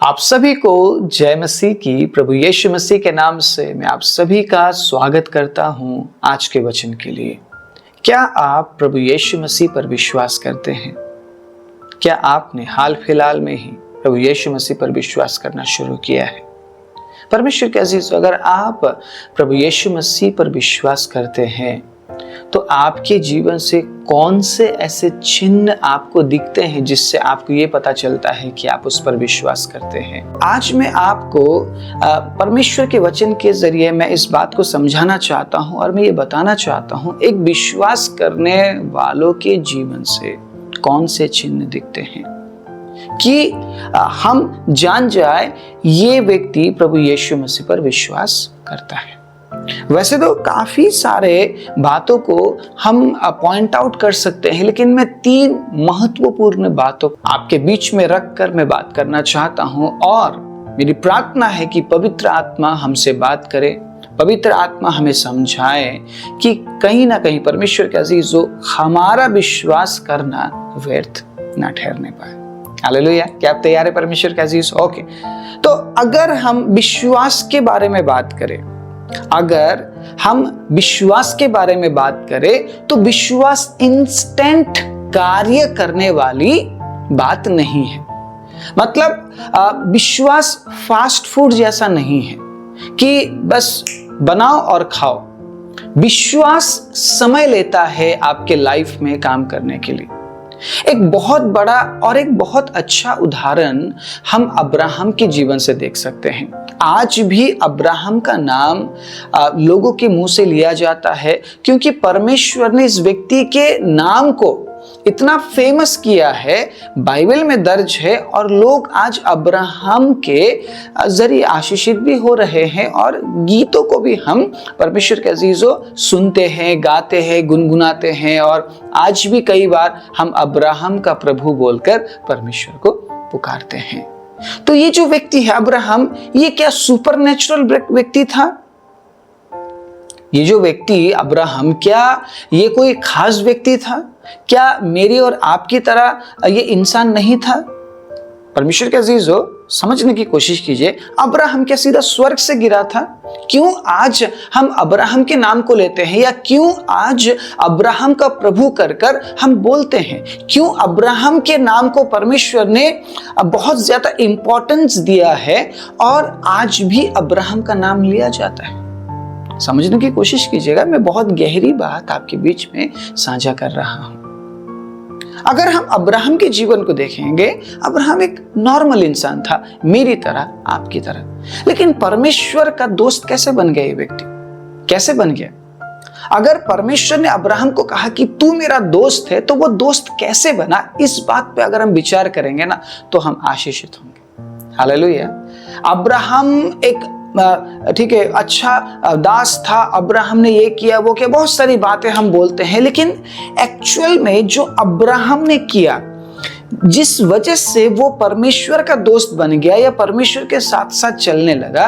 आप सभी को जय मसीह की। प्रभु यीशु मसीह के नाम से मैं आप सभी का स्वागत करता हूं आज के वचन के लिए। क्या आप प्रभु यीशु मसीह पर विश्वास करते हैं? क्या आपने हाल फिलहाल में ही प्रभु यीशु मसीह पर विश्वास करना शुरू किया है? परमेश्वर के अजीज, अगर आप प्रभु यीशु मसीह पर विश्वास करते हैं तो आपके जीवन से कौन से ऐसे चिन्ह आपको दिखते हैं जिससे आपको ये पता चलता है कि आप उस पर विश्वास करते हैं? आज मैं आपको परमेश्वर के वचन के जरिए मैं इस बात को समझाना चाहता हूं और मैं ये बताना चाहता हूं एक विश्वास करने वालों के जीवन से कौन से चिन्ह दिखते हैं कि हम जान जाए ये व्यक्ति प्रभु यीशु मसीह पर विश्वास करता है। वैसे तो काफी सारे बातों को हम पॉइंट आउट कर सकते हैं, लेकिन मैं 3 महत्वपूर्ण बातों आपके बीच में रखकर मैं बात करना चाहता हूं और मेरी प्रार्थना है कि पवित्र आत्मा हमसे बात करे, पवित्र आत्मा हमें समझाए कि कहीं ना कहीं परमेश्वर के अजीजों हमारा विश्वास करना व्यर्थ ना ठहरने पाए। हालेलुया। क्या आप तैयार है परमेश्वर के अजीज? ओके, तो अगर हम विश्वास के बारे में बात करें, अगर हम विश्वास के बारे में बात करें तो विश्वास इंस्टेंट कार्य करने वाली बात नहीं है। मतलब विश्वास फास्ट फूड जैसा नहीं है कि बस बनाओ और खाओ। विश्वास समय लेता है आपके लाइफ में काम करने के लिए। एक बहुत बड़ा और एक बहुत अच्छा उदाहरण हम अब्राहम के जीवन से देख सकते हैं। आज भी अब्राहम का नाम लोगों के मुंह से लिया जाता है क्योंकि परमेश्वर ने इस व्यक्ति के नाम को इतना फेमस किया है, बाइबल में दर्ज है, और लोग आज अब्राहम के जरिए आशीषित भी हो रहे हैं और गीतों को भी हम परमेश्वर के अजीजों सुनते हैं, गाते हैं, गुनगुनाते हैं और आज भी कई बार हम अब्राहम का प्रभु बोलकर परमेश्वर को पुकारते हैं। तो ये जो व्यक्ति है अब्राहम, ये क्या सुपरनेचुरल व्यक्ति था? ये जो व्यक्ति अब्राहम, क्या ये कोई खास व्यक्ति था? क्या मेरी और आपकी तरह ये इंसान नहीं था? परमेश्वर के अजीजों, समझने की कोशिश कीजिए। अब्राहम क्या सीधा स्वर्ग से गिरा था? क्यों आज हम अब्राहम के नाम को लेते हैं, या क्यों आज अब्राहम का प्रभु कर कर हम बोलते हैं? क्यों अब्राहम के नाम को परमेश्वर ने बहुत ज्यादा इंपॉर्टेंस दिया है और आज भी अब्राहम का नाम लिया जाता है? समझने की कोशिश कीजिएगा, मैं बहुत गहरी बात आपके बीच में साझा कर रहा हूं। अगर हम अब्राहम के जीवन को देखेंगे, अब्राहम एक नॉर्मल इंसान था, मेरी तरह, आपकी तरह। लेकिन परमेश्वर का दोस्त कैसे बन गया ये व्यक्ति? कैसे बन गया? अगर परमेश्वर ने अब्राहम को कहा कि तू मेरा दोस्त है, तो वो दोस्त कैसे बना? इस बात पे अगर हम विचार करेंगे ना तो हम आशीषित होंगे। हालेलुया। अब्राहम एक ठीक है, अच्छा दास था, अब्राहम ने ये किया वो किया, बहुत सारी बातें हम बोलते हैं, लेकिन एक्चुअल में जो अब्राहम ने किया, जिस वजह से वो परमेश्वर का दोस्त बन गया या परमेश्वर के साथ साथ चलने लगा,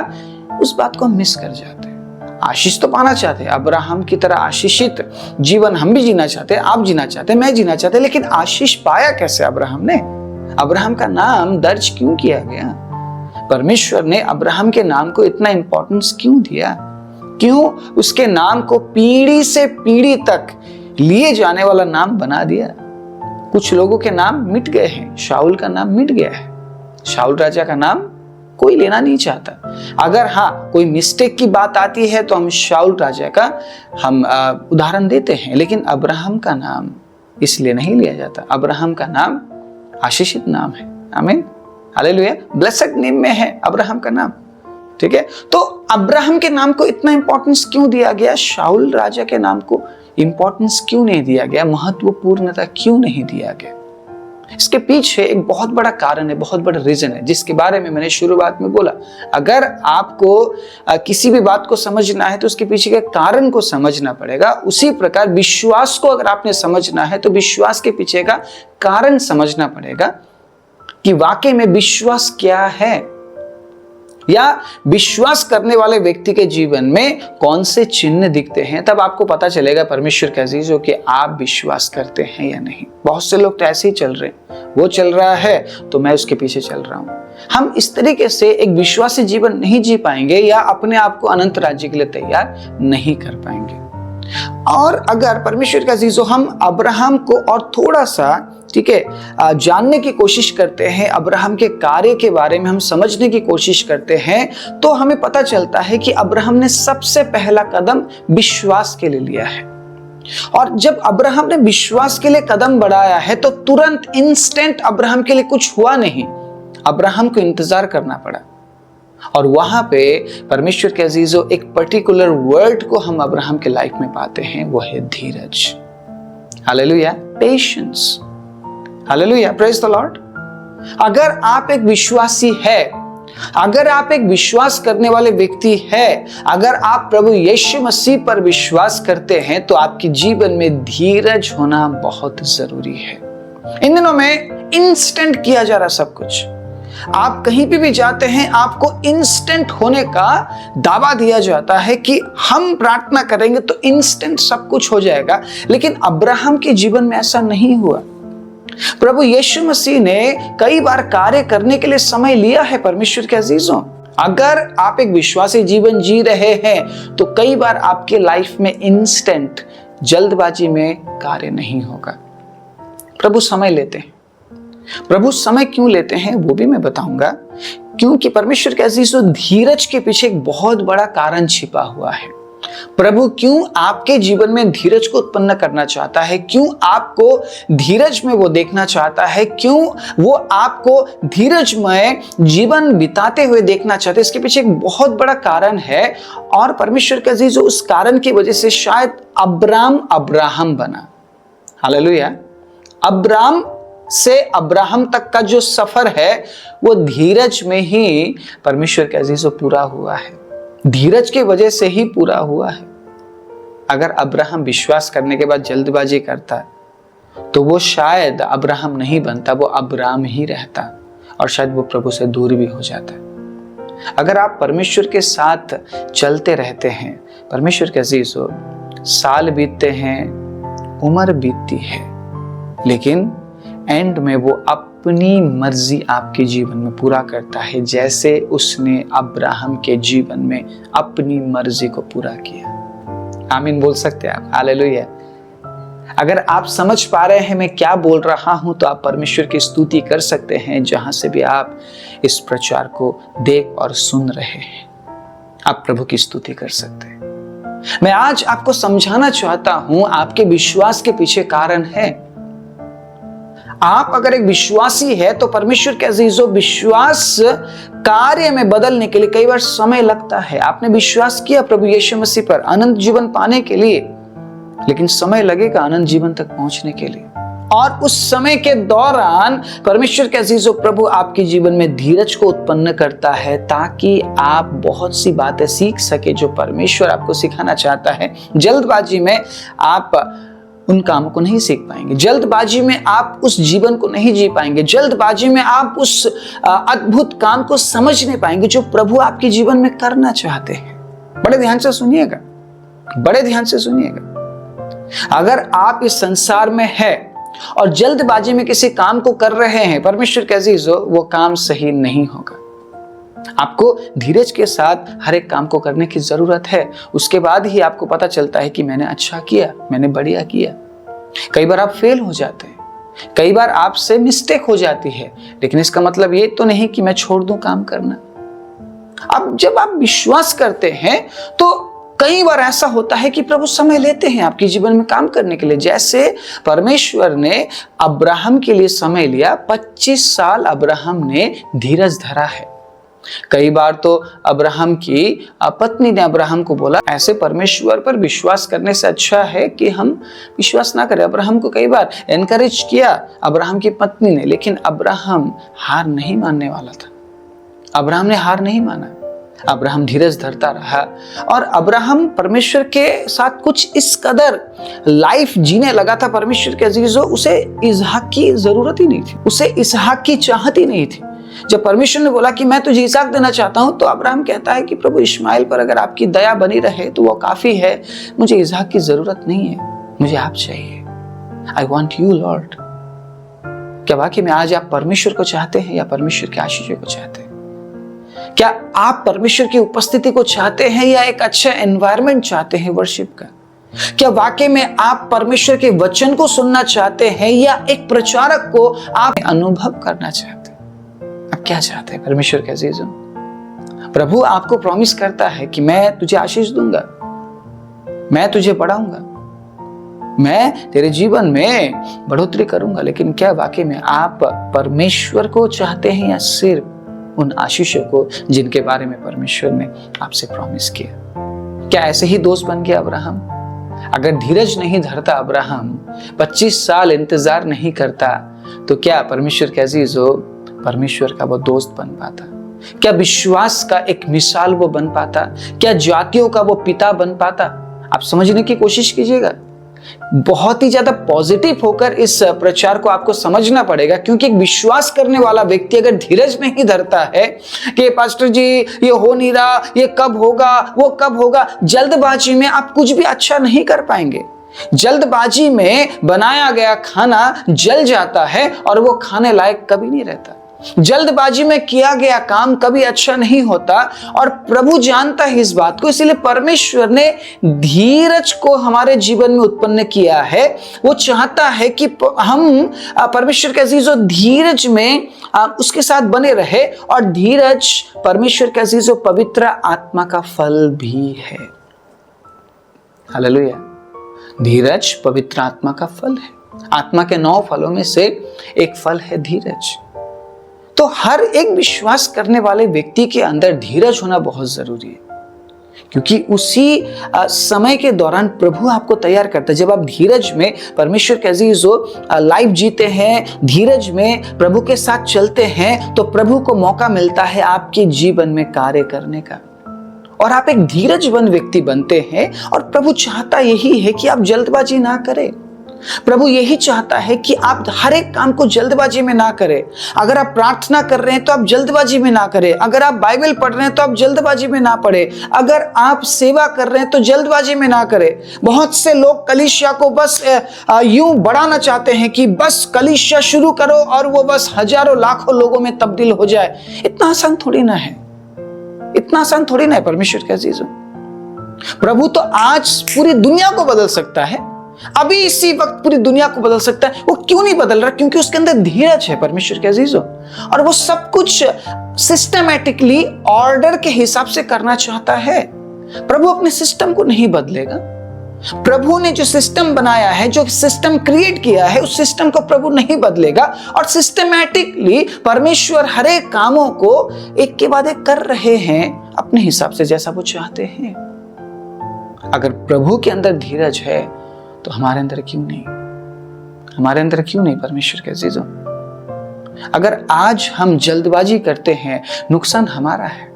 उस बात को हम मिस कर जाते हैं। आशीष तो पाना चाहते हैं, अब्राहम की तरह आशीषित जीवन हम भी जीना चाहते हैं, आप जीना चाहते हैं, मैं जीना चाहते हैं, लेकिन आशीष पाया कैसे अब्राहम ने? अब्राहम का नाम दर्ज क्यों किया गया? परमेश्वर ने अब्राहम के नाम को इतना इंपॉर्टेंस क्यों दिया? क्यों उसके नाम को पीढ़ी से पीढ़ी तक लिए जाने वाला नाम बना दिया? कुछ लोगों के नाम मिट गए हैं। शाऊल का नाम मिट गया है। शाऊल राजा का नाम कोई लेना नहीं चाहता। अगर हाँ कोई मिस्टेक की बात आती है तो हम शाऊल राजा का हम उदाहरण देते हैं, लेकिन अब्राहम का नाम इसलिए नहीं लिया जाता। अब्राहम का नाम आशीषित नाम है। आमीन, हालेलुया। ब्लेसेड नेम में है अब्राहम का नाम। ठीक है, तो अब्राहम के नाम को इतना इंपॉर्टेंस क्यों दिया गया? शाऊल राजा के नाम को इंपॉर्टेंस क्यों नहीं दिया गया? महत्वपूर्णता क्यों नहीं दिया गया? इसके पीछे एक बहुत बड़ा कारण है, बहुत बड़ा रीजन है, जिसके बारे में मैंने शुरुआत में बोला। अगर आपको किसी भी बात को समझना है तो उसके पीछे के कारण को समझना पड़ेगा। उसी प्रकार विश्वास को अगर आपने समझना है तो विश्वास के पीछे का कारण समझना पड़ेगा कि वाकई में विश्वास क्या है, या विश्वास करने वाले व्यक्ति के जीवन में कौन से चिन्ह दिखते हैं। तब आपको पता चलेगा परमेश्वर के अजीजों कि आप विश्वास करते हैं या नहीं। बहुत से लोग तो ऐसे ही चल रहे हैं, वो चल रहा है तो मैं उसके पीछे चल रहा हूं। हम इस तरीके से एक विश्वासी जीवन नहीं जी पाएंगे या अपने आप को अनंत राज्य के लिए तैयार नहीं कर पाएंगे। और अगर परमेश्वर का अजीजों हम अब्राहम को और थोड़ा सा जानने की कोशिश करते हैं, अब्राहम के कार्य के बारे में हम समझने की कोशिश करते हैं, तो हमें पता चलता है कि अब्राहम ने सबसे पहला कदम विश्वास के लिए लिया है। और जब अब्राहम ने विश्वास के लिए कदम बढ़ाया है तो तुरंत इंस्टेंट अब्राहम के लिए कुछ हुआ नहीं, अब्राहम को इंतजार करना पड़ा। और वहां पे परमेश्वर के अजीजों एक पर्टिकुलर वर्ड को हम अब्राहम के लाइफ में पाते हैं, वो है धीरज। Hallelujah, patience. Hallelujah, praise the Lord. अगर आप एक विश्वासी है, अगर आप एक विश्वास करने वाले व्यक्ति है, अगर आप प्रभु यीशु मसीह पर विश्वास करते हैं, तो आपके जीवन में धीरज होना बहुत जरूरी है। इन दिनों में इंस्टेंट किया जा रहा सब कुछ। आप कहीं भी जाते हैं, आपको इंस्टेंट होने का दावा दिया जाता है कि हम प्रार्थना करेंगे तो इंस्टेंट सब कुछ हो जाएगा। लेकिन अब्राहम के जीवन में ऐसा नहीं हुआ। प्रभु यीशु मसीह ने कई बार कार्य करने के लिए समय लिया है। परमेश्वर के अजीजों, अगर आप एक विश्वासी जीवन जी रहे हैं तो कई बार आपके लाइफ में इंस्टेंट जल्दबाजी में कार्य नहीं होगा। प्रभु समय लेते हैं। प्रभु समय क्यों लेते हैं वो भी मैं बताऊंगा, क्योंकि परमेश्वर के अजीजों धीरज के पीछे एक बहुत बड़ा कारण छिपा हुआ है। प्रभु क्यों आपके जीवन में धीरज को उत्पन्न करना चाहता है, क्यों आपको धीरज में वो देखना चाहता है, क्यों वो आपको धीरजमय जीवन बिताते हुए देखना चाहते हैं, इसके पीछे एक बहुत बड़ा कारण है। और परमेश्वर के अजीजों उस कारण की वजह से शायद अब्राहम बना। हालेलुया। अब्राम से अब्राहम तक का जो सफर है वो धीरज में ही परमेश्वर के अजीजों पूरा हुआ है, धीरज की वजह से ही पूरा हुआ है। अगर अब्राहम विश्वास करने के बाद जल्दबाजी करता तो वो शायद अब्राहम नहीं बनता, वो अब्राम ही रहता और शायद वो प्रभु से दूर भी हो जाता। अगर आप परमेश्वर के साथ चलते रहते हैं, परमेश्वर के अजीजों, साल बीतते हैं, उम्र बीतती है, लेकिन एंड में वो अपनी मर्जी आपके जीवन में पूरा करता है, जैसे उसने अब्राहम के जीवन में अपनी मर्जी को पूरा किया। आमीन बोल सकते हैं आप? हालेलुया। अगर आप समझ पा रहे हैं मैं क्या बोल रहा हूं तो आप परमेश्वर की स्तुति कर सकते हैं जहां से भी आप इस प्रचार को देख और सुन रहे हैं। आप प्रभु की स्तुति कर सकते हैं। मैं आज आपको समझाना चाहता हूं, आपके विश्वास के पीछे कारण है। आप अगर एक विश्वासी है तो परमेश्वर के अजीजों विश्वास कार्य में बदलने के लिए कई बार समय लगता है। आपने विश्वास किया प्रभु यीशु मसीह पर अनंत जीवन पाने के लिए, लेकिन समय लगेगा अनंत जीवन तक पहुंचने के लिए। और उस समय के दौरान परमेश्वर के अजीजों प्रभु आपके जीवन में धीरज को उत्पन्न करता है ताकि आप बहुत सी बातें सीख सके जो परमेश्वर आपको सिखाना चाहता है। जल्दबाजी में आप उन कामों को नहीं सीख पाएंगे, जल्दबाजी में आप उस जीवन को नहीं जी पाएंगे, जल्दबाजी में आप उस अद्भुत काम को समझ नहीं पाएंगे जो प्रभु आपके जीवन में करना चाहते हैं। बड़े ध्यान से सुनिएगा, बड़े ध्यान से सुनिएगा। अगर आप इस संसार में है और जल्दबाजी में किसी काम को कर रहे हैं, परमेश्वर के अजीजों, वो काम सही नहीं होगा। आपको धीरज के साथ हर एक काम को करने की जरूरत है। उसके बाद ही आपको पता चलता है कि मैंने अच्छा किया, मैंने बढ़िया किया। कई बार आप फेल हो जाते हैं, कई बार आपसे मिस्टेक हो जाती है, लेकिन इसका मतलब ये तो नहीं कि मैं छोड़ दूं काम करना। अब जब आप विश्वास करते हैं तो कई बार ऐसा होता है कि प्रभु समय लेते हैं आपके जीवन में काम करने के लिए। जैसे परमेश्वर ने अब्राहम के लिए समय लिया, 25 साल अब्राहम ने धीरज धरा है। कई बार तो अब्राहम की पत्नी ने अब्राहम को बोला, ऐसे परमेश्वर पर विश्वास करने से अच्छा है कि हम विश्वास ना करें। अब्राहम को कई बार एनकरेज किया अब्राहम की पत्नी ने, लेकिन अब्राहम हार नहीं मानने वाला था। अब्राहम ने हार नहीं माना, अब्राहम धीरज धरता रहा। और अब्राहम परमेश्वर के साथ कुछ इस कदर लाइफ जीने लगा था, परमेश्वर के अजीजों, उसे इसहाक की जरूरत ही नहीं थी, उसे इसहाक की चाहत ही नहीं थी। जब परमेश्वर ने बोला कि मैं तुझे इसहाक देना चाहता हूं, तो अब्राहम कहता है कि प्रभु इश्माइल पर अगर आपकी दया बनी रहे तो वो काफी है, मुझे इसहाक की जरूरत नहीं है, मुझे आप चाहिए। I want you Lord. क्या वाकई में आज आप परमेश्वर को चाहते हैं या परमेश्वर के आशीषों को चाहते हैं? क्या आप परमेश्वर की उपस्थिति को चाहते हैं या एक अच्छा एनवायरनमेंट चाहते हैं वर्शिप का? क्या वाकई में आप परमेश्वर के वचन को सुनना चाहते हैं या एक प्रचारक को आप अनुभव करना चाहते हैं? आप क्या चाहते हैं परमेश्वर के अजीजों? प्रभु आपको प्रॉमिस करता है कि मैं तुझे आशीष दूंगा, मैं तुझे बढ़ाऊंगा, मैं तेरे जीवन में बढ़ोतरी करूंगा। लेकिन क्या वाकई में आप परमेश्वर को चाहते हैं या सिर्फ उन आशीषों को जिनके बारे में परमेश्वर ने आपसे प्रॉमिस किया? क्या ऐसे ही दोस्त बन गया अब्राहम? अगर धीरज नहीं धरता अब्राहम, 25 साल इंतजार नहीं करता, तो क्या परमेश्वर के अजीजों परमेश्वर का वो दोस्त बन पाता? क्या विश्वास का एक मिसाल वो बन पाता? क्या जातियों का वो पिता बन पाता? आप समझने की कोशिश कीजिएगा। बहुत ही ज्यादा पॉजिटिव होकर इस प्रचार को आपको समझना पड़ेगा, क्योंकि एक विश्वास करने वाला व्यक्ति अगर धीरज नहीं धरता है कि पास्टर जी ये हो नहीं रहा, ये कब होगा, वो कब होगा, जल्दबाजी में आप कुछ भी अच्छा नहीं कर पाएंगे। जल्दबाजी में बनाया गया खाना जल जाता है और वो खाने लायक कभी नहीं रहता। जल्दबाजी में किया गया काम कभी अच्छा नहीं होता और प्रभु जानता है इस बात को। इसीलिए परमेश्वर ने धीरज को हमारे जीवन में उत्पन्न किया है। वो चाहता है कि हम परमेश्वर के अजीजों धीरज में उसके साथ बने रहे। और धीरज परमेश्वर के अजीजों पवित्र आत्मा का फल भी है। हालेलुया। धीरज पवित्र आत्मा का फल है। आत्मा के 9 फलों में से एक फल है धीरज। तो हर एक विश्वास करने वाले व्यक्ति के अंदर धीरज होना बहुत जरूरी है, क्योंकि उसी समय के दौरान प्रभु आपको तैयार करता है। जब आप धीरज में परमेश्वर के अजीजों लाइफ जीते हैं, धीरज में प्रभु के साथ चलते हैं, तो प्रभु को मौका मिलता है आपके जीवन में कार्य करने का और आप एक धीरजवान व्यक्ति बनते हैं। और प्रभु चाहता यही है कि आप जल्दबाजी ना करें। प्रभु यही चाहता है कि आप हर एक काम को जल्दबाजी में ना करें। अगर आप प्रार्थना कर रहे हैं तो आप जल्दबाजी में ना करें। अगर आप बाइबल पढ़ रहे हैं तो आप जल्दबाजी में ना पढ़ें। अगर आप सेवा कर रहे हैं तो जल्दबाजी में ना करें। बहुत से लोग कलीसिया को बस यूं बढ़ाना चाहते हैं कि बस कलीसिया शुरू करो और वो बस हजारों लाखों लोगों में तब्दील हो जाए। इतना आसान थोड़ी ना है, इतना आसान थोड़ी ना है परमेश्वर के अजीजों। प्रभु तो आज पूरी दुनिया को बदल सकता है, अभी इसी वक्त पूरी दुनिया को बदल सकता है। वो क्यों नहीं बदल रहा? क्योंकि उसके अंदर धीरज है परमेश्वर के अजीजों, और वो सब कुछ सिस्टमैटिकली ऑर्डर के हिसाब से करना चाहता है। प्रभु अपने सिस्टम को नहीं बदलेगा। प्रभु ने जो सिस्टम बनाया है, जो सिस्टम क्रिएट किया है, उस सिस्टम को प्रभु नहीं बदलेगा। और सिस्टमैटिकली परमेश्वर हर एक कामों को एक के बाद एक कर रहे हैं अपने हिसाब से, जैसा वो चाहते हैं। अगर प्रभु के अंदर धीरज है तो हमारे अंदर क्यों नहीं? हमारे अंदर क्यों नहीं परमेश्वर के अजीजों? अगर आज हम जल्दबाजी करते हैं, नुकसान हमारा है।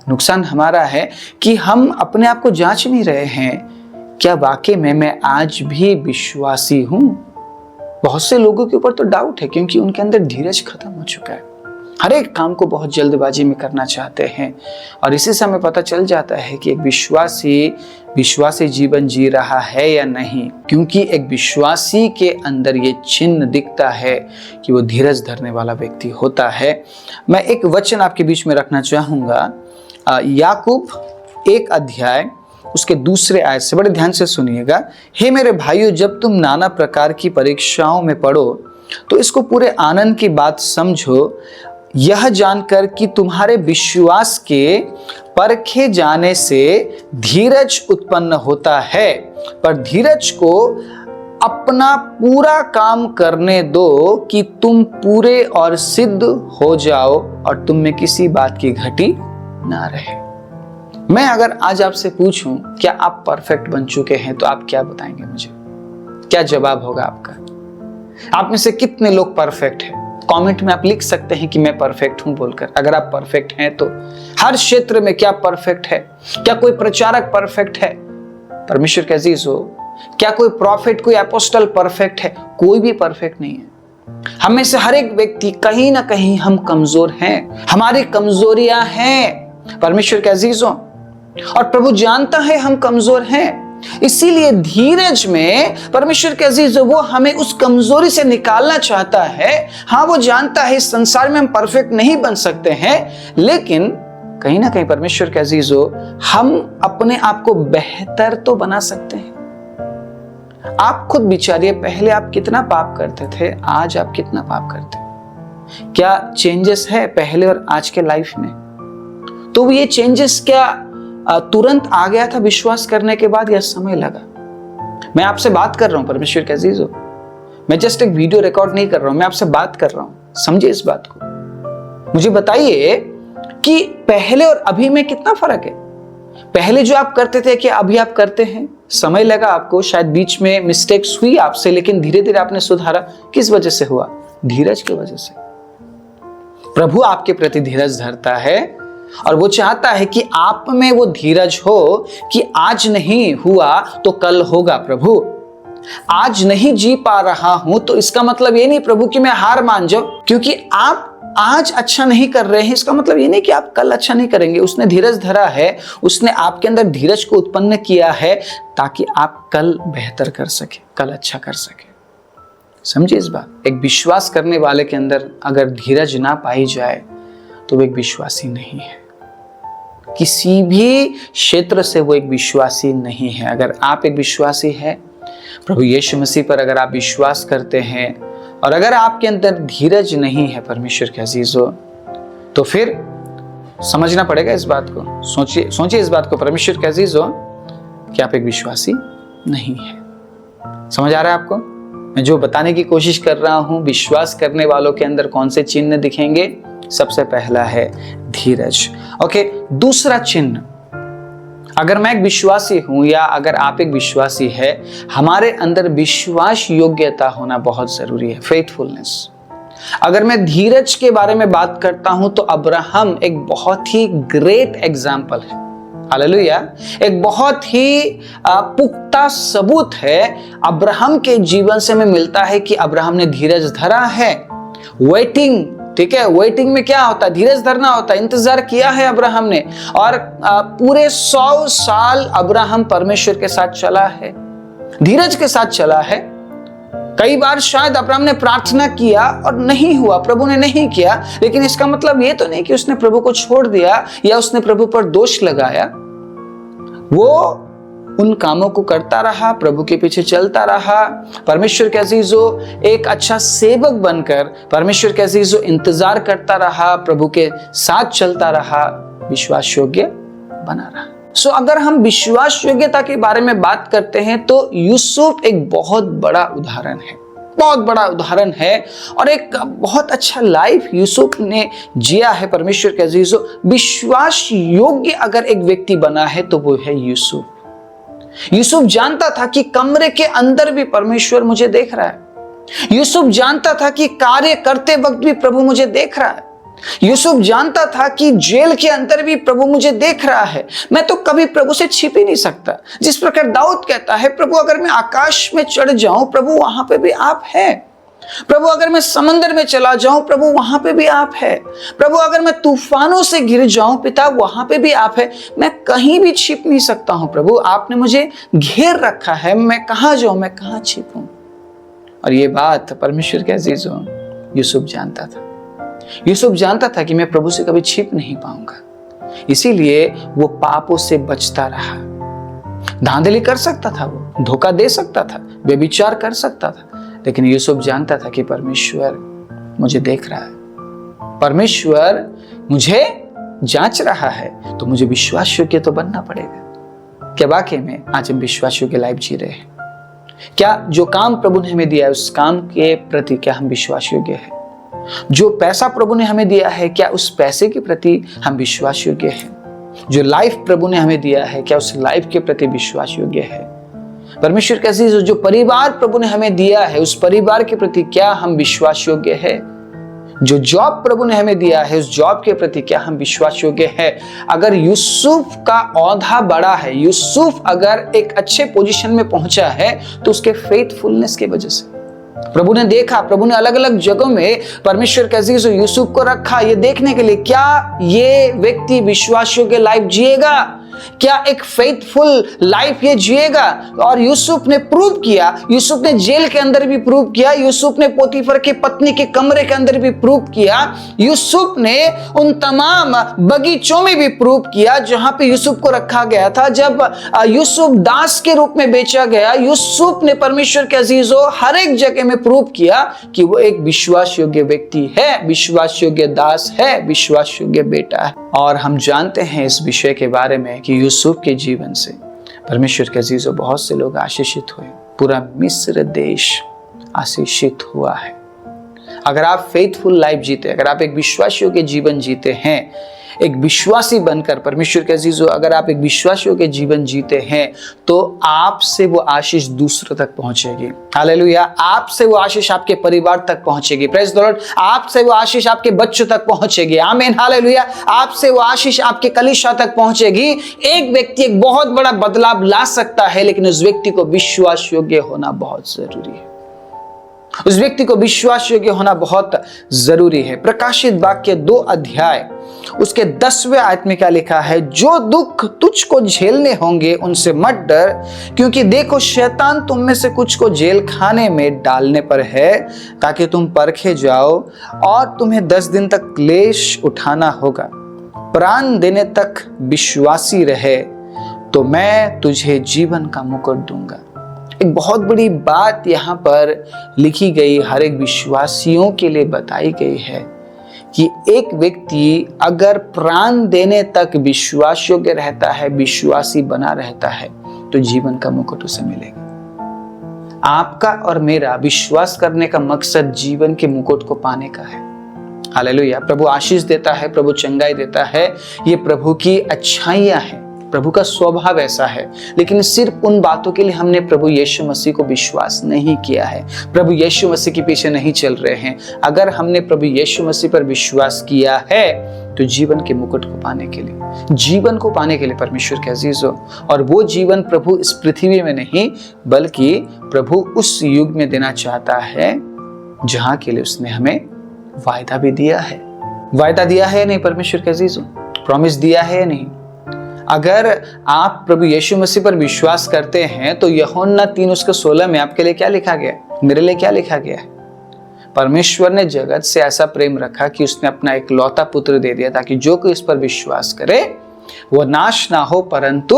नुकसान हमारा है कि हम अपने आप को जांच नहीं रहे हैं, क्या वाकई में मैं आज भी विश्वासी हूं? बहुत से लोगों के ऊपर तो डाउट है, क्योंकि उनके अंदर धीरज खत्म हो चुका है। हर एक काम को बहुत जल्दबाजी में करना चाहते हैं और इसी समय पता चल जाता है कि एक विश्वासी जीवन जी रहा है या नहीं, क्योंकि एक विश्वासी के अंदर ये चिन्ह दिखता है कि वो धीरज धरने वाला व्यक्ति होता है। मैं एक वचन आपके बीच में रखना चाहूंगा, याकूब 1 अध्याय उसके 2 आयत से बड़े ध्यान से सुनिएगा। हे मेरे भाइयों, जब तुम नाना प्रकार की परीक्षाओं में पड़ो तो इसको पूरे आनंद की बात समझो, यह जानकर कि तुम्हारे विश्वास के परखे जाने से धीरज उत्पन्न होता है। पर धीरज को अपना पूरा काम करने दो कि तुम पूरे और सिद्ध हो जाओ और तुम में किसी बात की घटी ना रहे। मैं अगर आज आपसे पूछूं क्या आप परफेक्ट बन चुके हैं, तो आप क्या बताएंगे मुझे? क्या जवाब होगा आपका? आप में से कितने लोग परफेक्ट हैं? कमेंट में आप लिख सकते हैं कि मैं परफेक्ट हूं बोलकर। अगर आप परफेक्ट हैं तो हर क्षेत्र में क्या परफेक्ट है? क्या कोई प्रचारक परफेक्ट है? परमेश्वर के अजीज हो, क्या कोई प्रॉफिट, कोई अपोस्टल परफेक्ट है? कोई भी परफेक्ट नहीं है। हम में से हर एक व्यक्ति कहीं ना कहीं हम कमजोर हैं, हमारी कमजोरियां हैं परमेश्वर के अजीजों, और प्रभु जानता है हम कमजोर हैं। इसीलिए धीरज में परमेश्वर के अजीज वो हमें उस कमजोरी से निकालना चाहता है। हाँ, वो जानता है इस संसार में हम परफेक्ट नहीं बन सकते हैं, लेकिन कहीं ना कहीं परमेश्वर के अजीजों, हम अपने आप को बेहतर तो बना सकते हैं। आप खुद विचारिए, पहले आप कितना पाप करते थे, आज आप कितना पाप करते हैं? क्या चेंजेस है पहले और आज के लाइफ में? तो ये चेंजेस क्या तुरंत आ गया था विश्वास करने के बाद, या समय लगा? मैं आपसे बात कर रहा हूं परमेश्वर के अजीजों, मैं जस्ट एक वीडियो रिकॉर्ड नहीं कर रहा हूं, मैं आपसे बात कर रहा हूं। समझिए इस बात को। मुझे बताइए कि पहले और अभी में कितना फर्क है। पहले जो आप करते थे क्या अभी आप करते हैं? समय लगा आपको, शायद बीच में मिस्टेक्स हुई आपसे, लेकिन धीरे धीरे आपने सुधारा। किस वजह से हुआ? धीरज की वजह से। प्रभु आपके प्रति धीरज धरता है और वो चाहता है कि आप में वो धीरज हो कि आज नहीं हुआ तो कल होगा। प्रभु आज नहीं जी पा रहा हूं तो इसका मतलब ये नहीं प्रभु कि मैं हार मान जाऊं, क्योंकि आप आज अच्छा नहीं कर रहे हैं इसका मतलब ये नहीं कि आप कल अच्छा नहीं करेंगे। उसने धीरज धरा है, उसने आपके अंदर धीरज को उत्पन्न किया है ताकि आप कल बेहतर कर सके, कल अच्छा कर सके। समझिए इस बात। एक विश्वास करने वाले के अंदर अगर धीरज ना पाई जाए तो वो एक विश्वासी नहीं है। किसी भी क्षेत्र से वो एक विश्वासी नहीं है। अगर आप एक विश्वासी है, प्रभु यीशु मसीह पर अगर आप विश्वास करते हैं और अगर आपके अंदर धीरज नहीं है परमेश्वर के अजीजों, तो फिर समझना पड़ेगा इस बात को। सोचिए इस बात को परमेश्वर के अजीजों कि आप एक विश्वासी नहीं है। समझ आ रहा है आपको? मैं जो बताने की कोशिश कर रहा हूं, विश्वास करने वालों के अंदर कौन से चिन्ह दिखेंगे? सबसे पहला है धीरज। ओके, दूसरा चिन्ह, अगर मैं एक विश्वासी हूं या अगर आप एक विश्वासी है, हमारे अंदर विश्वास योग्यता होना बहुत जरूरी है, फेथफुलनेस। अगर मैं धीरज के बारे में बात करता हूं तो अब्राहम एक बहुत ही ग्रेट एग्जाम्पल है। हालेलुया। एक बहुत ही पुख्ता सबूत है अब्राहम के जीवन से हमें मिलता है कि अब्राहम ने धीरज धरा है। वेटिंग, ठीक है, वेटिंग में क्या होता है? धीरज धरना होता है। इंतजार किया है अब्राहम ने और पूरे 100 साल अब्राहम परमेश्वर के साथ चला है, धीरज के साथ चला है। कई बार शायद अब्राहम ने प्रार्थना किया और नहीं हुआ, प्रभु ने नहीं किया, लेकिन इसका मतलब ये तो नहीं कि उसने प्रभु को छोड़ दिया या उसने प्रभु पर दोष लगाया। वो उन कामों को करता रहा, प्रभु के पीछे चलता रहा। परमेश्वर के अजीजों, एक अच्छा सेवक बनकर परमेश्वर के अजीजों इंतजार करता रहा, प्रभु के साथ चलता रहा, विश्वास योग्य बना रहा। सो अगर हम विश्वास योग्यता के बारे में बात करते हैं तो यूसुफ एक बहुत बड़ा उदाहरण है, बहुत बड़ा उदाहरण है और एक बहुत अच्छा लाइफ यूसुफ ने जिया है। परमेश्वर के अजीजों, विश्वास योग्य अगर एक व्यक्ति बना है तो वो है यूसुफ। यूसुफ जानता था कि कमरे के अंदर भी परमेश्वर मुझे देख रहा है। यूसुफ जानता था कि कार्य करते वक्त भी प्रभु मुझे देख रहा है। यूसुफ जानता था कि जेल के अंदर भी प्रभु मुझे देख रहा है। मैं तो कभी प्रभु से छिप ही नहीं सकता। जिस प्रकार दाऊद कहता है, प्रभु अगर मैं आकाश में चढ़ जाऊं, प्रभु वहां पे भी आप हैं। प्रभु अगर मैं समंदर में चला जाऊं, प्रभु वहां पे भी आप है। प्रभु अगर मैं तूफानों से घिर जाऊं, पिता वहां पे भी आप है। मैं कहीं भी छिप नहीं सकता हूं प्रभु, आपने मुझे घेर रखा है। मैं कहां जाऊं, मैं कहां छिपूं? और ये बात परमेश्वर के अजीजों यूसुफ जानता था। यूसुफ जानता था कि मैं प्रभु से कभी छिप नहीं पाऊंगा, इसीलिए वो पापों से बचता रहा। धांधली कर सकता था, वो धोखा दे सकता था, व्यभिचार कर सकता था, लेकिन यूसुफ जानता था कि परमेश्वर मुझे देख रहा है, परमेश्वर मुझे जांच रहा है, तो मुझे विश्वास योग्य तो बनना पड़ेगा। क्या वाकई में आज हम विश्वास योग्य लाइफ जी रहे हैं? क्या जो काम प्रभु ने हमें दिया है उस काम के प्रति क्या हम विश्वास योग्य हैं? जो पैसा प्रभु ने हमें दिया है क्या उस पैसे के प्रति हम विश्वास योग्य हैं? जो लाइफ प्रभु ने हमें दिया है क्या उस लाइफ के प्रति विश्वास योग्य है? परमेश्वर के अजीज, जो परिवार प्रभु ने हमें दिया है उस परिवार के प्रति क्या हम विश्वास योग्य है? जो जॉब प्रभु ने हमें दिया है उस जॉब के प्रति क्या हम विश्वास योग्य है? अगर यूसुफ का औधा बड़ा है, यूसुफ अगर एक अच्छे पोजीशन में पहुंचा है तो उसके फेथफुलनेस की वजह से। प्रभु ने देखा, प्रभु ने अलग अलग जगहों में परमेश्वर के अजीज यूसुफ को रखा ये देखने के लिए क्या ये व्यक्ति विश्वास योग्य लाइफ जिएगा, क्या एक फेथफुल लाइफ ये जिएगा? और यूसुफ ने प्रूव किया, यूसुफ ने जेल के अंदर भी प्रूव किया, यूसुफ ने पोतीफर की पत्नी के कमरे के अंदर भी प्रूव किया, यूसुफ ने उन तमाम बगीचों में भी प्रूव किया जहां पे यूसुफ को रखा गया था। जब यूसुफ दास के रूप में बेचा गया, यूसुफ ने परमेश्वर के अजीजों हर एक जगह में प्रूव किया कि वो एक विश्वास योग्य व्यक्ति है, विश्वास योग्य दास है, विश्वास योग्य बेटा है। और हम जानते हैं इस विषय के बारे में कि यूसुफ के जीवन से परमेश्वर के अजीजों बहुत से लोग आशीषित हुए, पूरा मिस्र देश आशीषित हुआ है। अगर आप फेथफुल लाइफ जीते, अगर आप एक विश्वास योग्य जीवन जीते हैं, एक विश्वासी बनकर परमेश्वर के अजीजों, अगर आप एक विश्वास योग्य जीवन जीते हैं तो आपसे वो आशीष दूसरों तक पहुंचेगी। हालेलुया। आपसे वो आशीष आपके परिवार तक पहुंचेगी। Praise the Lord. आपसे वो आशीष आपके बच्चों तक पहुंचेगी। आमीन। हालेलुया। आपसे वो आशीष आपके कलीसिया तक पहुंचेगी। एक व्यक्ति एक बहुत बड़ा बदलाव ला सकता है, लेकिन उस व्यक्ति को विश्वास योग्य होना बहुत जरूरी है। उस व्यक्ति को विश्वास योग्य होना बहुत जरूरी है। प्रकाशित वाक्य 2 अध्याय उसके 10वें आयत में क्या लिखा है? जो दुख तुझको झेलने होंगे उनसे मत डर, क्योंकि देखो शैतान तुम में से कुछ को जेल खाने में डालने पर है, ताकि तुम परखे जाओ, और तुम्हें 10 दिन तक क्लेश उठाना होगा। प्राण देने तक विश्वासी रहे तो मैं तुझे जीवन का मुकुट दूंगा। एक बहुत बड़ी बात यहाँ पर लिखी गई, हर एक विश्वासियों के लिए बताई गई है कि एक व्यक्ति अगर प्राण देने तक विश्वास योग्य रहता है, विश्वासी बना रहता है, तो जीवन का मुकुट उसे मिलेगा। आपका और मेरा विश्वास करने का मकसद जीवन के मुकुट को पाने का है। हालेलुया। प्रभु आशीष देता है, प्रभु चंगाई देता है, ये प्रभु की अच्छाइयां हैं, प्रभु का स्वभाव ऐसा है। लेकिन सिर्फ उन बातों के लिए हमने प्रभु यीशु मसीह को विश्वास नहीं किया है, प्रभु यीशु मसीह के पीछे नहीं चल रहे हैं। अगर हमने प्रभु यीशु मसीह पर विश्वास किया है तो जीवन के मुकुट को पाने के लिए, जीवन को पाने के लिए परमेश्वर के अजीजों, और वो जीवन प्रभु इस पृथ्वी में नहीं बल्कि प्रभु उस युग में देना चाहता है जहां के लिए उसने हमें वायदा भी दिया है। वायदा दिया है नहीं परमेश्वर के अजीजों? प्रॉमिस दिया है नहीं? अगर आप प्रभु यीशु मसीह पर विश्वास करते हैं तो यूहन्ना 3:16 में आपके लिए क्या लिखा गया, मेरे लिए क्या लिखा गया है? परमेश्वर ने जगत से ऐसा प्रेम रखा कि उसने अपना इकलौता पुत्र दे दिया, ताकि जो कोई इस पर विश्वास करे वो नाश ना हो परंतु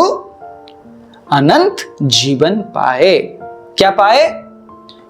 अनंत जीवन पाए। क्या पाए?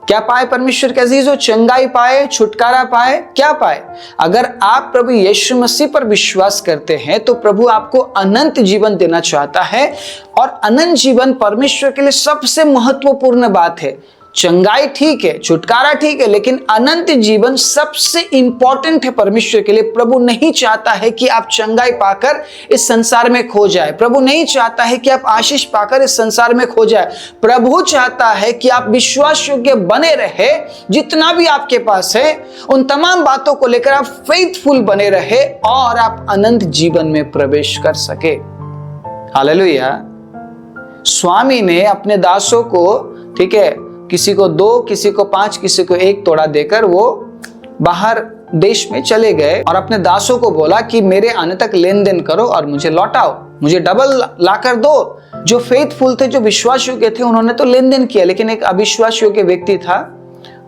क्या पाए परमेश्वर के अजीजों? चंगाई पाए, छुटकारा पाए, क्या पाए? अगर आप प्रभु यीशु मसीह पर विश्वास करते हैं तो प्रभु आपको अनंत जीवन देना चाहता है, और अनंत जीवन परमेश्वर के लिए सबसे महत्वपूर्ण बात है। चंगाई ठीक है, छुटकारा ठीक है, लेकिन अनंत जीवन सबसे इंपॉर्टेंट है परमेश्वर के लिए। प्रभु नहीं चाहता है कि आप चंगाई पाकर इस संसार में खो जाए। प्रभु नहीं चाहता है कि आप आशीष पाकर इस संसार में खो जाए। प्रभु चाहता है कि आप विश्वास योग्य बने रहे, जितना भी आपके पास है उन तमाम बातों को लेकर आप फेथफुल बने रहे और आप अनंत जीवन में प्रवेश कर सके। हालेलुया। स्वामी ने अपने दासों को, ठीक है, किसी को 2, किसी को 5, किसी को 1 तोड़ा देकर वो बाहर देश में चले गए और अपने दासों को बोला कि मेरे आने तक लेन देन करो और मुझे लौटाओ, मुझे डबल लाकर दो। जो फेथफुल थे, जो विश्वास योग्य थे, उन्होंने तो लेन देन किया, लेकिन एक अविश्वास योग्य व्यक्ति था,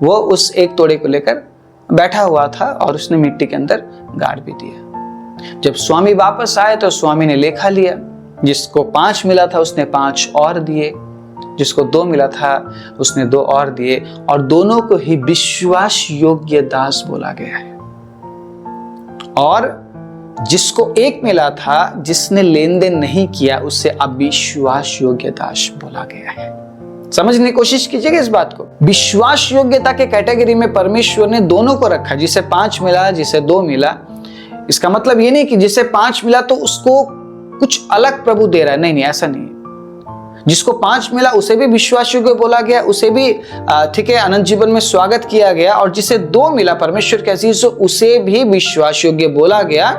वो उस 1 तोड़े को लेकर बैठा हुआ था और उसने मिट्टी के अंदर गाड़ भी दिया। जब स्वामी वापस आए तो स्वामी ने लेखा लिया, जिसको 5 मिला था उसने 5 और दिए, जिसको 2 मिला था उसने 2 और दिए, और दोनों को ही विश्वास योग्य दास बोला गया है। और जिसको 1 मिला था, जिसने लेन देन नहीं किया, उससे अविश्वास योग्य दास बोला गया है। समझने की कोशिश कीजिएगा इस बात को। विश्वास योग्यता के कैटेगरी में परमेश्वर ने दोनों को रखा, जिसे 5 मिला, जिसे 2 मिला। इसका मतलब ये नहीं कि जिसे 5 मिला तो उसको कुछ अलग प्रभु दे रहा है, नहीं, ऐसा नहीं है। जिसको 5 मिला उसे भी विश्वास योग्य बोला गया, उसे भी ठीक है अनंत जीवन में स्वागत किया गया, और जिसे 2 मिला परमेश्वर के अजीजों, उसे भी विश्वास योग्य बोला गया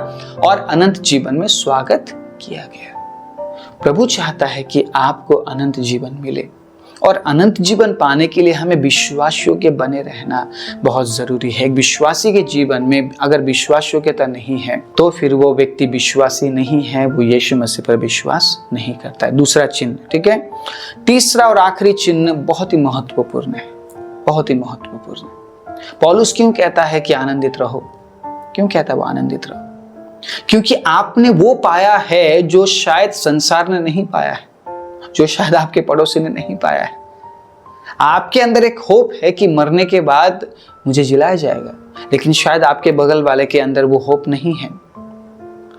और अनंत जीवन में स्वागत किया गया। प्रभु चाहता है कि आपको अनंत जीवन मिले, और अनंत जीवन पाने के लिए हमें विश्वास योग्य बने रहना बहुत जरूरी है। एक विश्वासी के जीवन में अगर विश्वास योग्यता नहीं है तो फिर वो व्यक्ति विश्वासी नहीं है, वो यीशु मसीह पर विश्वास नहीं करता है। दूसरा चिन्ह, ठीक है। तीसरा और आखिरी चिन्ह बहुत ही महत्वपूर्ण है, बहुत ही महत्वपूर्ण। पौलुस क्यों कहता है कि आनंदित रहो? क्यों कहता है वो आनंदित रहो? क्योंकि आपने वो पाया है जो शायद संसार ने नहीं पाया है, जो शायद आपके पड़ोसी ने नहीं पाया है। आपके अंदर एक होप है कि मरने के बाद मुझे जिलाया जाएगा, लेकिन शायद आपके बगल वाले के अंदर वो होप नहीं है।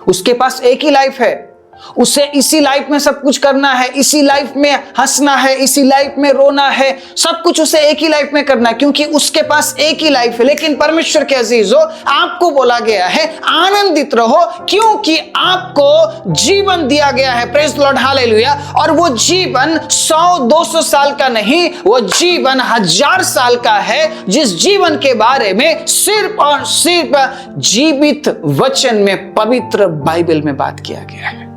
उसके पास एक ही लाइफ है, उसे इसी लाइफ में सब कुछ करना है, इसी लाइफ में हंसना है, इसी लाइफ में रोना है, सब कुछ उसे एक ही लाइफ में करना है, क्योंकि उसके पास एक ही लाइफ है। लेकिन परमेश्वर के अजीजों, आपको बोला गया है आनंदित रहो, क्योंकि आपको जीवन दिया गया है। Praise the Lord, hallelujah. और वो जीवन 100-200 साल का नहीं, वो जीवन 1000 साल का है, जिस जीवन के बारे में सिर्फ और सिर्फ जीवित वचन में, पवित्र बाइबल में बात किया गया है।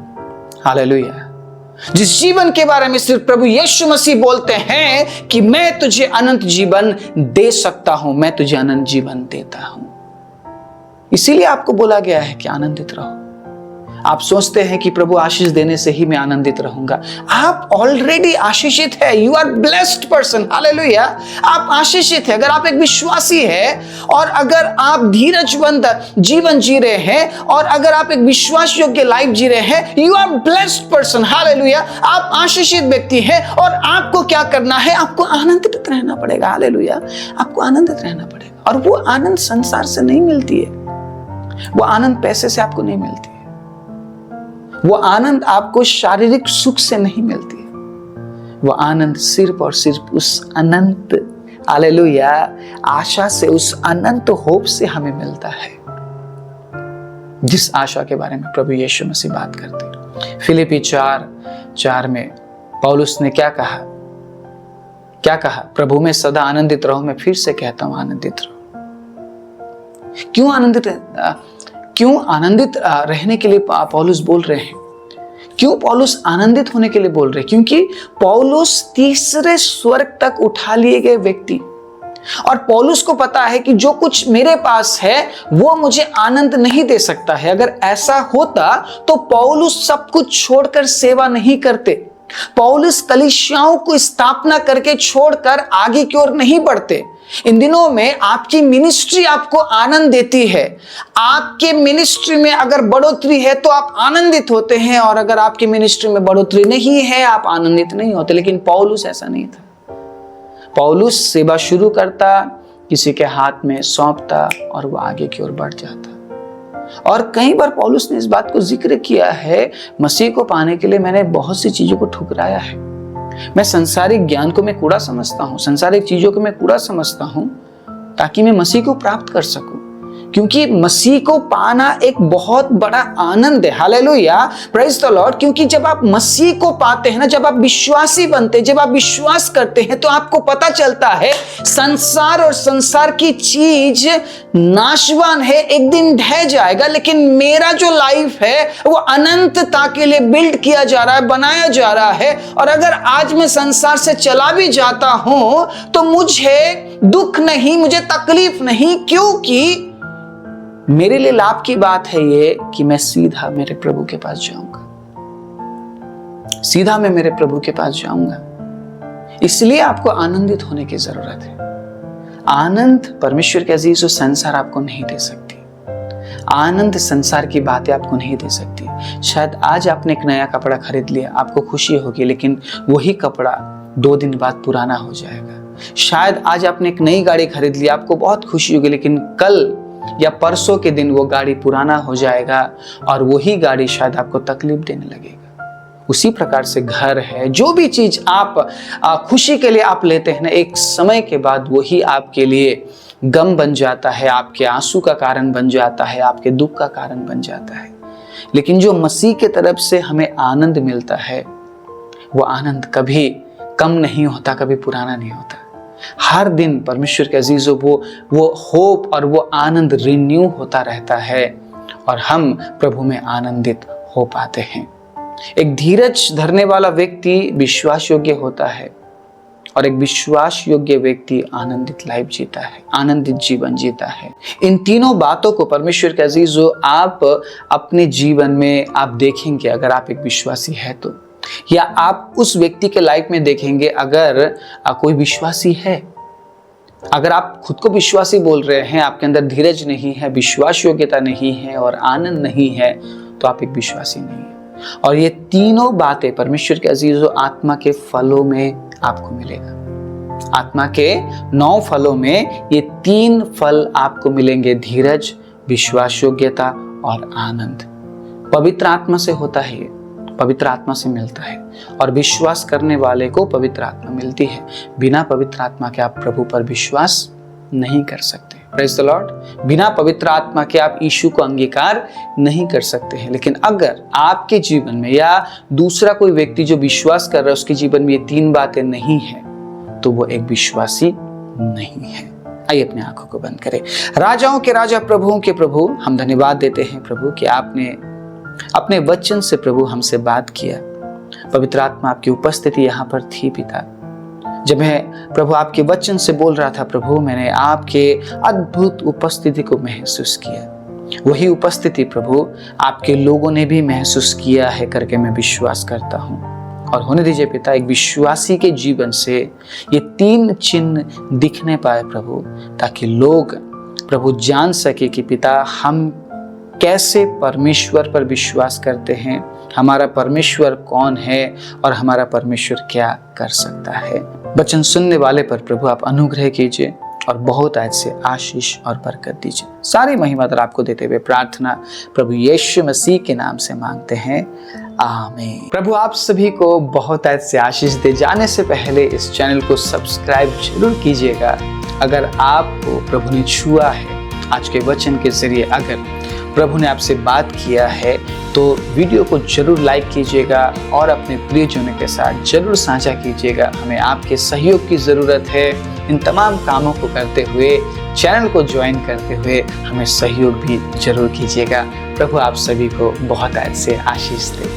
हालेलुया। जिस जीवन के बारे में सिर्फ प्रभु यीशु मसीह बोलते हैं कि मैं तुझे अनंत जीवन दे सकता हूं, मैं तुझे अनंत जीवन देता हूं। इसीलिए आपको बोला गया है कि आनंदित रहो। आप सोचते हैं कि प्रभु आशीष देने से ही मैं आनंदित रहूंगा। आप ऑलरेडी आशीषित है, you are blessed person. Hallelujah. आप आशीषित है। अगर आप एक विश्वासी है और अगर आप धीरजवंत जीवन जी रहे हैं और अगर आप एक विश्वास योग्य लाइफ जी रहे हैं, you are blessed person. Hallelujah. आप आशीषित व्यक्ति हैं और आपको क्या करना है? आपको आनंदित रहना पड़ेगा। हालेलुया। आपको आनंदित रहना पड़ेगा। और वो आनंद संसार से नहीं मिलती है, वो आनंद पैसे से आपको नहीं मिलती है, वो आनंद आपको शारीरिक सुख से नहीं मिलती है। वो आनंद सिर्फ और सिर्फ उस अनंत, हालेलुया, आशा से, उस अनंत होप से हमें मिलता है, जिस आशा के बारे में प्रभु यीशु मसीह बात करते हैं। फिलिप्पी 4:4 में पौलुस ने क्या कहा? क्या कहा? प्रभु में सदा आनंदित रहो। मैं फिर से कहता हूं, आनंदित रहो। क्यों आनंदित रहने के लिए पौलुस बोल रहे हैं? क्यों पौलुस आनंदित होने के लिए बोल रहे हैं? क्योंकि पौलुस तीसरे स्वर्ग तक उठा लिए गए व्यक्ति, और पौलुस को पता है कि जो कुछ मेरे पास है वो मुझे आनंद नहीं दे सकता है। अगर ऐसा होता तो पौलुस सब कुछ छोड़कर सेवा नहीं करते। पौलुस कलीसियाओं को स्थापना करके छोड़कर आगे की ओर नहीं बढ़ते। इन दिनों में आपकी मिनिस्ट्री आपको आनंद देती है। आपके मिनिस्ट्री में अगर बढ़ोतरी है तो आप आनंदित होते हैं, और अगर आपकी मिनिस्ट्री में बढ़ोतरी नहीं है आप आनंदित नहीं होते। लेकिन पौलुस ऐसा नहीं था। पौलुस सेवा शुरू करता, किसी के हाथ में सौंपता और वो आगे की ओर बढ़ जाता। और कई बार पौलुस ने इस बात को जिक्र किया है, मसीह को पाने के लिए मैंने बहुत सी चीजों को ठुकराया है। मैं संसारिक ज्ञान को मैं कूड़ा समझता हूँ, संसारिक चीजों को मैं कूड़ा समझता हूँ, ताकि मैं मसीह को प्राप्त कर सकूं। क्योंकि मसीह को पाना एक बहुत बड़ा आनंद है। Hallelujah, praise the Lord. क्योंकि जब आप मसीह को पाते हैं ना, जब आप विश्वासी बनते हैं, जब आप विश्वास करते हैं, तो आपको पता चलता है संसार और संसार की चीज नाशवान है, एक दिन ढह जाएगा, लेकिन मेरा जो लाइफ है वो अनंतता के लिए बिल्ड किया जा रहा है, बनाया जा रहा है। और अगर आज मैं संसार से चला भी जाता हूं तो मुझे दुख नहीं, मुझे तकलीफ नहीं, क्योंकि मेरे लिए लाभ की बात है ये कि मैं सीधा मेरे प्रभु के पास जाऊंगा, सीधा मैं मेरे प्रभु के पास जाऊंगा। इसलिए आपको आनंदित होने की जरूरत है। आनंद परमेश्वर के अजीजों संसार आपको नहीं दे सकती। आनंद संसार की बातें आपको नहीं दे सकती। शायद आज आपने एक नया कपड़ा खरीद लिया, आपको खुशी होगी, लेकिन वही कपड़ा 2 दिन बाद पुराना हो जाएगा। शायद आज आपने एक नई गाड़ी खरीद ली, आपको बहुत खुशी होगी, लेकिन कल या परसों के दिन वो गाड़ी पुराना हो जाएगा और वही गाड़ी शायद आपको तकलीफ देने लगेगा। उसी प्रकार से घर है, जो भी चीज आप खुशी के लिए आप लेते हैं ना, एक समय के बाद वही आपके लिए गम बन जाता है, आपके आंसू का कारण बन जाता है, आपके दुख का कारण बन जाता है। लेकिन जो मसीह के तरफ से हमें आनंद मिलता है, वो आनंद कभी कम नहीं होता, कभी पुराना नहीं होता। हर दिन परमेश्वर के अजीजों वो होप और वो आनंद रिन्यू होता रहता है और हम प्रभु में आनंदित हो पाते हैं। एक धीरज धरने वाला व्यक्ति विश्वास योग्य होता है। और एक विश्वास योग्य व्यक्ति आनंदित लाइफ जीता है, आनंदित जीवन जीता है। इन तीनों बातों को परमेश्वर के अजीजों आप अपने जीवन में आप देखेंगे अगर आप एक विश्वासी है तो, या आप उस व्यक्ति के लाइफ में देखेंगे अगर कोई विश्वासी है। अगर आप खुद को विश्वासी बोल रहे हैं, आपके अंदर धीरज नहीं है, विश्वास योग्यता नहीं है और आनंद नहीं है, तो आप एक विश्वासी नहीं है। और ये तीनों बातें परमेश्वर के अजीजों आत्मा के फलों में आपको मिलेगा। आत्मा के 9 फलों में ये 3 फल आपको मिलेंगे, धीरज, विश्वास योग्यता और आनंद। पवित्र आत्मा से होता है ये, पवित्र आत्मा से मिलता है और विश्वास करने वाले को पवित्र आत्मा मिलती है। बिना पवित्र आत्मा के आप प्रभु पर विश्वास नहीं कर सकते। Praise the Lord. बिना पवित्र आत्मा के आप यीशु को अंगीकार नहीं कर सकते हैं। लेकिन अगर आपके जीवन में या दूसरा कोई व्यक्ति जो विश्वास कर रहा है उसके जीवन में ये 3 बातें नहीं है, तो वो एक विश्वासी नहीं है। आइए अपने आंखों को बंद करें। राजाओं के राजा, प्रभुओं के प्रभु, हम धन्यवाद देते हैं प्रभु कि आपने अपने वचन से प्रभु हमसे बात किया। पवित्र आत्मा आपकी उपस्थिति यहाँ पर थी पिता। जब मैं प्रभु आपके वचन से बोल रहा था प्रभु, मैंने आपके अद्भुत उपस्थिति को महसूस किया। वही उपस्थिति प्रभु आपके लोगों ने भी महसूस किया है करके मैं विश्वास करता हूँ। और होने दीजिए पिता, एक विश्वासी के जीवन से ये 3 चिन्ह दिखने पाए प्रभु, ताकि लोग प्रभु जान सके कि पिता हम कैसे परमेश्वर पर विश्वास करते हैं, हमारा परमेश्वर कौन है और हमारा परमेश्वर क्या कर सकता है। वचन सुनने वाले पर प्रभु आप अनुग्रह कीजिए और बहुत आज से आशीष और बरकत दीजिए। सारी महिमा तो आपको देते हुए प्रार्थना प्रभु यीशु मसीह के नाम से मांगते हैं, आमीन। प्रभु आप सभी को बहुत आज से आशीष दे। जाने से पहले इस चैनल को सब्सक्राइब जरूर कीजिएगा। अगर आपको प्रभु ने छुआ है, आज के वचन के जरिए अगर प्रभु ने आपसे बात किया है, तो वीडियो को जरूर लाइक कीजिएगा और अपने प्रियजनों के साथ जरूर साझा कीजिएगा। हमें आपके सहयोग की ज़रूरत है। इन तमाम कामों को करते हुए, चैनल को ज्वाइन करते हुए हमें सहयोग भी जरूर कीजिएगा। प्रभु आप सभी को बहुत आज से आशीष दे।